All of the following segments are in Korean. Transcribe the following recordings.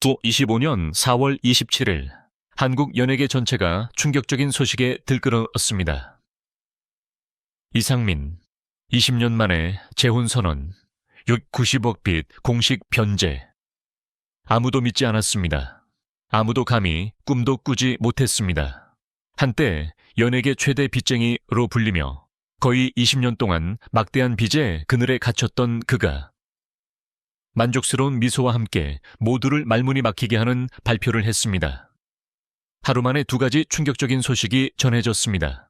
또 25년 4월 27일 한국 연예계 전체가 충격적인 소식에 들끓었습니다. 이상민 20년 만에 재혼 선언, 90억 빚 공식 변제. 아무도 믿지 않았습니다. 아무도 감히 꿈도 꾸지 못했습니다. 한때 연예계 최대 빚쟁이로 불리며 거의 20년 동안 막대한 빚에 그늘에 갇혔던 그가 만족스러운 미소와 함께 모두를 말문이 막히게 하는 발표를 했습니다. 하루 만에 두 가지 충격적인 소식이 전해졌습니다.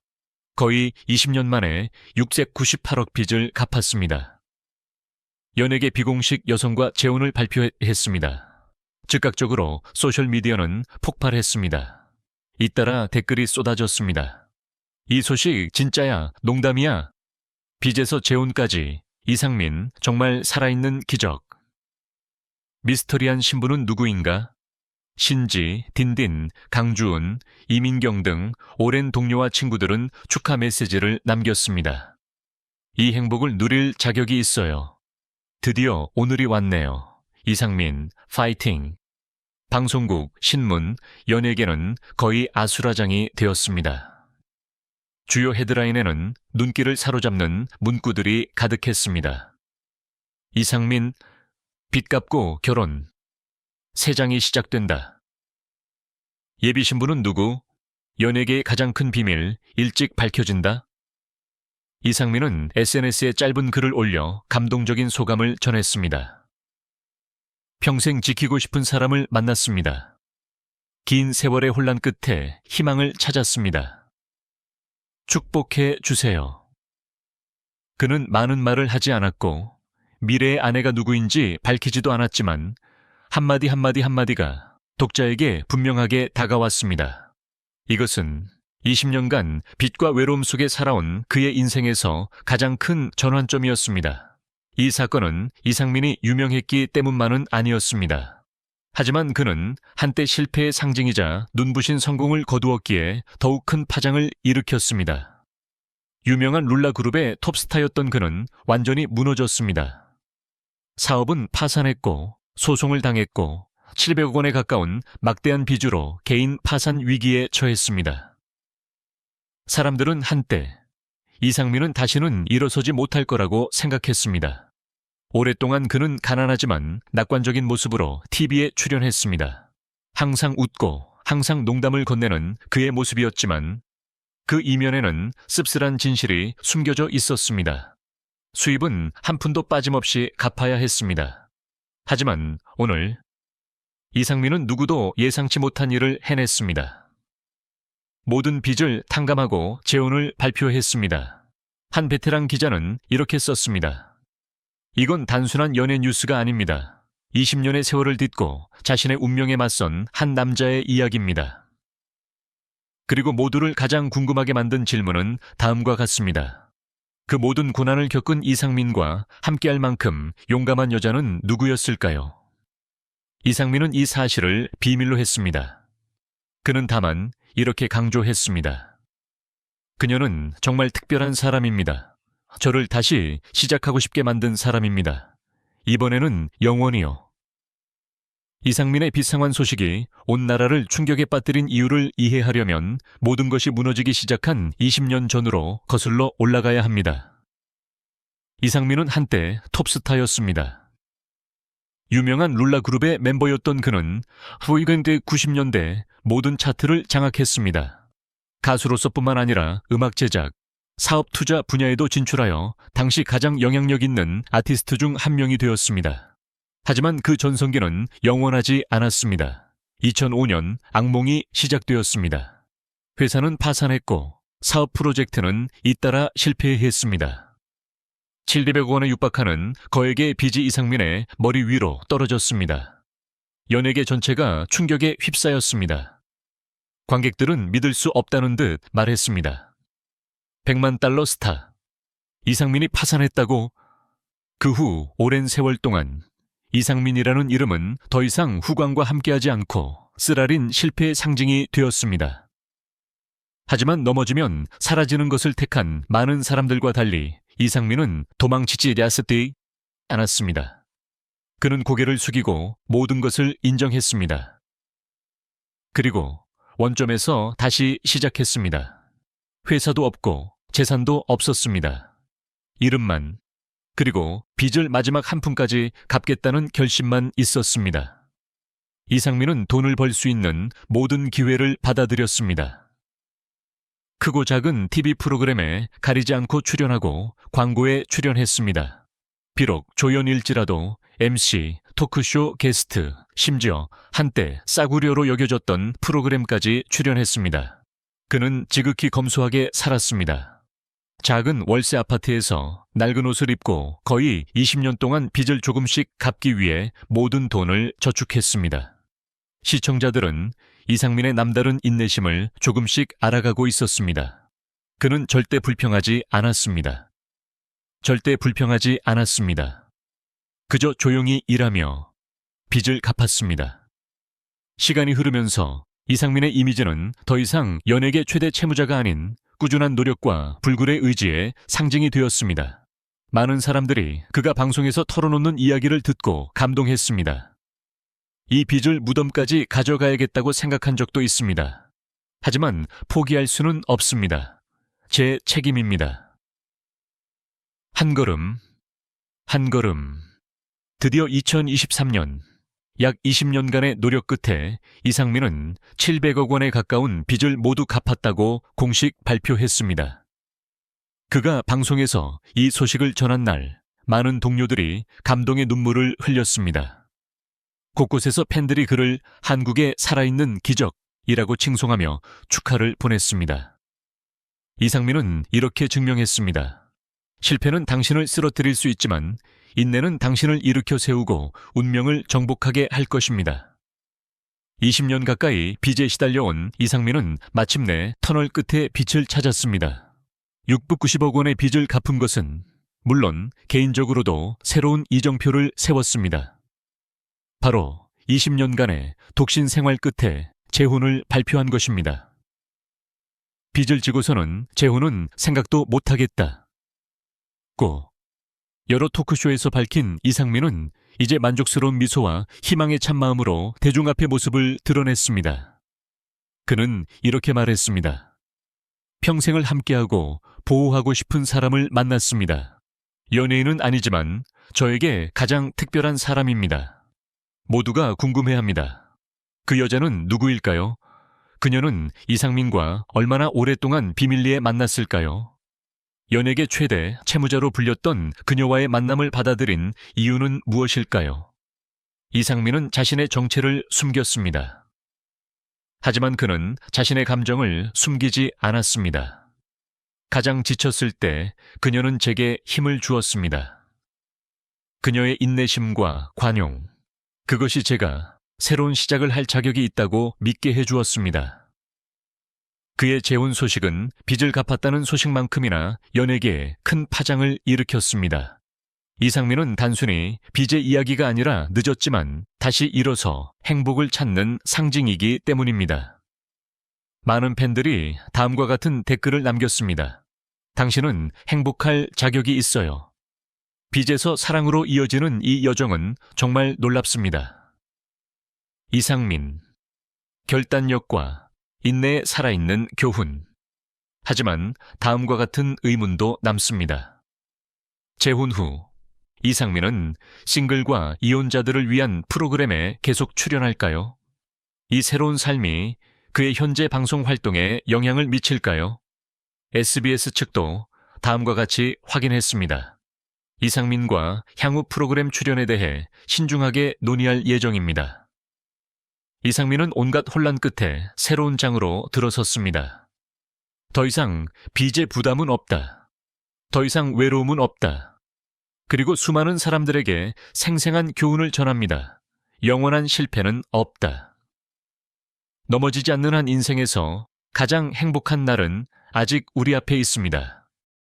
거의 20년 만에 698억 빚을 갚았습니다. 연예계 비공식 여성과 재혼을 발표했습니다. 즉각적으로 소셜미디어는 폭발했습니다. 잇따라 댓글이 쏟아졌습니다. 이 소식 진짜야, 농담이야? 빚에서 재혼까지 이상민 정말 살아있는 기적. 미스터리한 신부는 누구인가? 신지, 딘딘, 강주은, 이민경 등 오랜 동료와 친구들은 축하 메시지를 남겼습니다. 이 행복을 누릴 자격이 있어요. 드디어 오늘이 왔네요. 이상민, 파이팅! 방송국, 신문, 연예계는 거의 아수라장이 되었습니다. 주요 헤드라인에는 눈길을 사로잡는 문구들이 가득했습니다. 이상민, 빚 갚고 결혼. 새 장이 시작된다. 예비 신부는 누구? 연예계의 가장 큰 비밀, 일찍 밝혀진다. 이상민은 SNS에 짧은 글을 올려 감동적인 소감을 전했습니다. 평생 지키고 싶은 사람을 만났습니다. 긴 세월의 혼란 끝에 희망을 찾았습니다. 축복해 주세요. 그는 많은 말을 하지 않았고 미래의 아내가 누구인지 밝히지도 않았지만 한마디가 독자에게 분명하게 다가왔습니다. 이것은 20년간 빚과 외로움 속에 살아온 그의 인생에서 가장 큰 전환점이었습니다. 이 사건은 이상민이 유명했기 때문만은 아니었습니다. 하지만 그는 한때 실패의 상징이자 눈부신 성공을 거두었기에 더욱 큰 파장을 일으켰습니다. 유명한 룰라 그룹의 톱스타였던 그는 완전히 무너졌습니다. 사업은 파산했고 소송을 당했고 700억 원에 가까운 막대한 빚으로 개인 파산 위기에 처했습니다. 사람들은 한때 이상민은 다시는 일어서지 못할 거라고 생각했습니다. 오랫동안 그는 가난하지만 낙관적인 모습으로 TV에 출연했습니다. 항상 웃고 항상 농담을 건네는 그의 모습이었지만 그 이면에는 씁쓸한 진실이 숨겨져 있었습니다. 수입은 한 푼도 빠짐없이 갚아야 했습니다. 하지만 오늘 이상민은 누구도 예상치 못한 일을 해냈습니다. 모든 빚을 탕감하고 재혼을 발표했습니다. 한 베테랑 기자는 이렇게 썼습니다. 이건 단순한 연예 뉴스가 아닙니다. 20년의 세월을 딛고 자신의 운명에 맞선 한 남자의 이야기입니다. 그리고 모두를 가장 궁금하게 만든 질문은 다음과 같습니다. 그 모든 고난을 겪은 이상민과 함께할 만큼 용감한 여자는 누구였을까요? 이상민은 이 사실을 비밀로 했습니다. 그는 다만 이렇게 강조했습니다. 그녀는 정말 특별한 사람입니다. 저를 다시 시작하고 싶게 만든 사람입니다. 이번에는 영원히요. 이상민의 빚상환 소식이 온 나라를 충격에 빠뜨린 이유를 이해하려면 모든 것이 무너지기 시작한 20년 전으로 거슬러 올라가야 합니다. 이상민은 한때 톱스타였습니다. 유명한 룰라 그룹의 멤버였던 그는 후이근대 90년대 모든 차트를 장악했습니다. 가수로서뿐만 아니라 음악 제작, 사업 투자 분야에도 진출하여 당시 가장 영향력 있는 아티스트 중 한 명이 되었습니다. 하지만 그 전성기는 영원하지 않았습니다. 2005년 악몽이 시작되었습니다. 회사는 파산했고 사업 프로젝트는 잇따라 실패했습니다. 700억 원에 육박하는 거액의 빚이 이상민의 머리 위로 떨어졌습니다. 연예계 전체가 충격에 휩싸였습니다. 관객들은 믿을 수 없다는 듯 말했습니다. 100만 달러 스타. 이상민이 파산했다고? 그 후 오랜 세월 동안 이상민이라는 이름은 더 이상 후광과 함께하지 않고 쓰라린 실패의 상징이 되었습니다. 하지만 넘어지면 사라지는 것을 택한 많은 사람들과 달리 이상민은 도망치지 않았습니다. 그는 고개를 숙이고 모든 것을 인정했습니다. 그리고 원점에서 다시 시작했습니다. 회사도 없고 재산도 없었습니다. 이름만, 그리고 빚을 마지막 한 푼까지 갚겠다는 결심만 있었습니다. 이상민은 돈을 벌 수 있는 모든 기회를 받아들였습니다. 크고 작은 TV 프로그램에 가리지 않고 출연하고 광고에 출연했습니다. 비록 조연일지라도 MC, 토크쇼 게스트, 심지어 한때 싸구려로 여겨졌던 프로그램까지 출연했습니다. 그는 지극히 검소하게 살았습니다. 작은 월세 아파트에서 낡은 옷을 입고 거의 20년 동안 빚을 조금씩 갚기 위해 모든 돈을 저축했습니다. 시청자들은 이상민의 남다른 인내심을 조금씩 알아가고 있었습니다. 그는 절대 불평하지 않았습니다. 절대 불평하지 않았습니다. 그저 조용히 일하며 빚을 갚았습니다. 시간이 흐르면서 이상민의 이미지는 더 이상 연예계 최대 채무자가 아닌 꾸준한 노력과 불굴의 의지의 상징이 되었습니다. 많은 사람들이 그가 방송에서 털어놓는 이야기를 듣고 감동했습니다. 이 빚을 무덤까지 가져가야겠다고 생각한 적도 있습니다. 하지만 포기할 수는 없습니다. 제 책임입니다. 한 걸음, 한 걸음. 드디어 2023년, 약 20년간의 노력 끝에 이상민은 700억 원에 가까운 빚을 모두 갚았다고 공식 발표했습니다. 그가 방송에서 이 소식을 전한 날, 많은 동료들이 감동의 눈물을 흘렸습니다. 곳곳에서 팬들이 그를 한국의 살아있는 기적이라고 칭송하며 축하를 보냈습니다. 이상민은 이렇게 증명했습니다. 실패는 당신을 쓰러뜨릴 수 있지만 인내는 당신을 일으켜 세우고 운명을 정복하게 할 것입니다. 20년 가까이 빚에 시달려온 이상민은 마침내 터널 끝에 빛을 찾았습니다. 690억 원의 빚을 갚은 것은 물론 개인적으로도 새로운 이정표를 세웠습니다. 바로 20년간의 독신 생활 끝에 재혼을 발표한 것입니다. 빚을 지고서는 재혼은 생각도 못하겠다. 고 여러 토크쇼에서 밝힌 이상민은 이제 만족스러운 미소와 희망에 찬 마음으로 대중 앞의 모습을 드러냈습니다. 그는 이렇게 말했습니다. 평생을 함께하고 보호하고 싶은 사람을 만났습니다. 연예인은 아니지만 저에게 가장 특별한 사람입니다. 모두가 궁금해합니다. 그 여자는 누구일까요? 그녀는 이상민과 얼마나 오랫동안 비밀리에 만났을까요? 연예계 최대 채무자로 불렸던 그녀와의 만남을 받아들인 이유는 무엇일까요? 이상민은 자신의 정체를 숨겼습니다. 하지만 그는 자신의 감정을 숨기지 않았습니다. 가장 지쳤을 때 그녀는 제게 힘을 주었습니다. 그녀의 인내심과 관용, 그것이 제가 새로운 시작을 할 자격이 있다고 믿게 해주었습니다. 그의 재혼 소식은 빚을 갚았다는 소식만큼이나 연예계에 큰 파장을 일으켰습니다. 이상민은 단순히 빚의 이야기가 아니라 늦었지만 다시 일어서 행복을 찾는 상징이기 때문입니다. 많은 팬들이 다음과 같은 댓글을 남겼습니다. 당신은 행복할 자격이 있어요. 빚에서 사랑으로 이어지는 이 여정은 정말 놀랍습니다. 이상민, 결단력과 인내에 살아있는 교훈. 하지만 다음과 같은 의문도 남습니다. 재혼 후 이상민은 싱글과 이혼자들을 위한 프로그램에 계속 출연할까요? 이 새로운 삶이 그의 현재 방송 활동에 영향을 미칠까요? SBS 측도 다음과 같이 확인했습니다. 이상민과 향후 프로그램 출연에 대해 신중하게 논의할 예정입니다. 이상민은 온갖 혼란 끝에 새로운 장으로 들어섰습니다. 더 이상 빚의 부담은 없다. 더 이상 외로움은 없다. 그리고 수많은 사람들에게 생생한 교훈을 전합니다. 영원한 실패는 없다. 넘어지지 않는 한 인생에서 가장 행복한 날은 아직 우리 앞에 있습니다.